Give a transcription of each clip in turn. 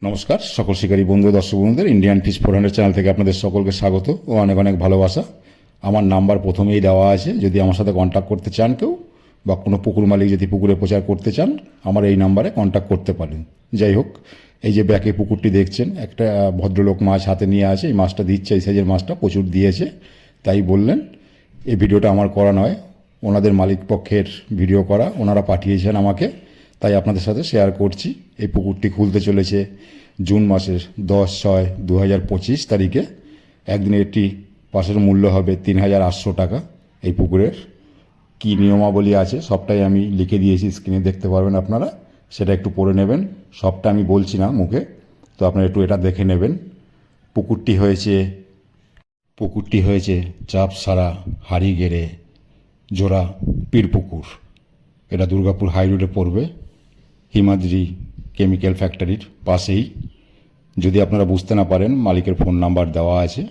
নমস্কার সকল শিকারী বন্ধু দর্শক বন্ধুদের ইন্ডিয়ান ফিশ 400 চ্যানেল থেকে আপনাদের সকলকে স্বাগত ও অনেক অনেক ভালোবাসা। আমার নাম্বার প্রথমেই দেওয়া আছে, যদি আমার সাথে কন্ট্যাক্ট করতে চান কেউ বা কোনো পুকুর মালিক যদি পুকুরে প্রচার করতে চান আমার এই নাম্বারে কন্ট্যাক্ট করতে পারেন। যাই হোক, এই যে ব্যাকে পুকুরটি দেখছেন, একটা ভদ্রলোক মাছ হাতে নিয়ে আছে, এই মাছটা দিচ্ছে, এই সাইজের মাছটা প্রচুর দিয়েছে, তাই বললেন এই ভিডিওটা আমার করা নয়, ওনাদের মালিক পক্ষের ভিডিও করা, ওনারা পাঠিয়েছেন আমাকে, তাই আপনাদের সাথে শেয়ার করছি। এই পুকুরটি খুলতে চলেছে জুন মাসের 10/6/2025 তারিখে। একদিনের একটি পাসের মূল্য হবে 3800 টাকা। এই পুকুরের কী নিয়মাবলী আছে সবটাই আমি লিখে দিয়েছি, স্ক্রিনে দেখতে পারবেন আপনারা, সেটা একটু পড়ে নেবেন। সবটা আমি বলছি না মুখে, তো আপনারা একটু এটা দেখে নেবেন। পুকুরটি হয়েছে চাপসারা হাড়িগেড়ে জোড়া পীরপুকুর। এটা দুর্গাপুর হাই রোডে পড়বে, হিমাদ্রি কেমিক্যাল ফ্যাক্টরির পাশেই। যদি আপনারা বুঝতে না পারেন, মালিকের ফোন নাম্বার দেওয়া আছে,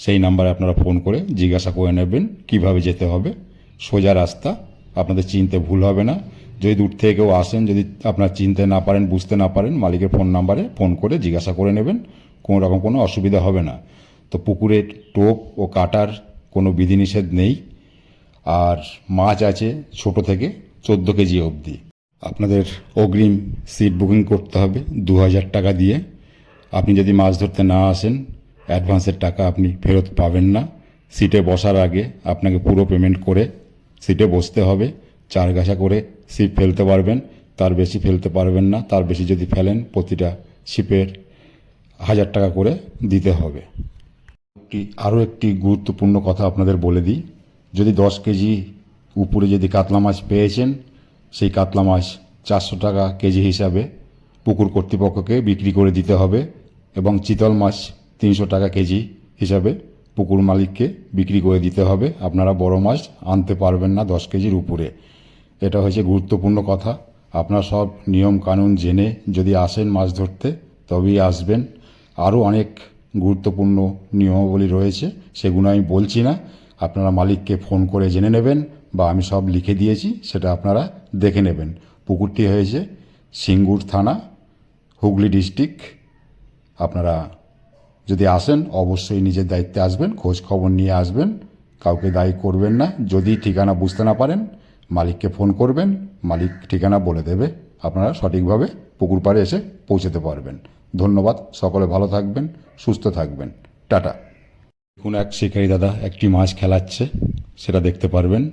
সেই নাম্বারে আপনারা ফোন করে জিজ্ঞাসা করে নেবেন কিভাবে যেতে হবে। সোজা রাস্তা, আপনাদের চিনতে ভুল হবে না। যদি দূর থেকে কেউ আসেন, যদি আপনারা চিনতে না পারেন, বুঝতে না পারেন, মালিকের ফোন নাম্বারে ফোন করে জিজ্ঞাসা করে নেবেন, কোনো রকম কোনো অসুবিধা হবে না। তো পুকুরের টোপ ও কাটার কোনো বিধিনিষেধ নেই, আর মাছ আছে ছোট থেকে 14 কেজি অবধি। আপনাদের অগ্রিম সিট বুকিং করতে হবে 2000 টাকা দিয়ে। আপনি যদি মাছ ধরতে না আসেন, অ্যাডভান্সের টাকা আপনি ফেরত পাবেন না। সিটে বসার আগে আপনাকে পুরো পেমেন্ট করে সিটে বসতে হবে। 4 গাছা করে ছিপ ফেলতে পারবেন, তার বেশি ফেলতে পারবেন না। তার বেশি যদি ফেলেন, প্রতিটা ছিপের 1000 টাকা করে দিতে হবে। আরও একটি গুরুত্বপূর্ণ কথা আপনাদের বলে দিই, যদি 10 কেজি উপরে যদি কাতলা মাছ পেয়েছেন, সেই কাতলা মাছ 400 টাকা কেজি হিসাবে পুকুর কর্তৃপক্ষকে বিক্রি করে দিতে হবে, এবং চিতল মাছ 300 টাকা কেজি হিসাবে পুকুর মালিককে বিক্রি করে দিতে হবে। আপনারা বড় মাছ আনতে পারবেন না 10 কেজির উপরে। এটা হচ্ছে গুরুত্বপূর্ণ কথা। আপনারা সব নিয়ম কানুন জেনে যদি আসেন মাছ ধরতে, তবেই আসবেন। আরও অনেক গুরুত্বপূর্ণ নিয়মাবলী রয়েছে, সেগুলো আমি বলছি না, আপনারা মালিককে ফোন করে জেনে নেবেন, বা আমি সব লিখে দিয়েছি, সেটা আপনারা দেখে নেবেন। পুকুরটি হয়েছে সিঙ্গুর থানা, হুগলি ডিস্ট্রিক্ট। আপনারা যদি আসেন অবশ্যই নিজের দায়িত্বে আসবেন, খোঁজ খবর নিয়ে আসবেন, কাউকে দায়ী করবেন না। যদি ঠিকানা বুঝতে না পারেন, মালিককে ফোন করবেন, মালিক ঠিকানা বলে দেবে, আপনারা সঠিকভাবে পুকুর পাড়ে এসে পৌঁছতে পারবেন। ধন্যবাদ, সকলে ভালো থাকবেন, সুস্থ থাকবেন, টাটা। দেখুন, এক শিকারী দাদা একটি মাছ খেলাচ্ছে, সেটা দেখতে পারবেন।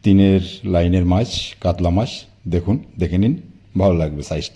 3 লাইনের মাছ, কাতলা মাছ, দেখুন, দেখে নিন, ভালো লাগবে সাইজটা।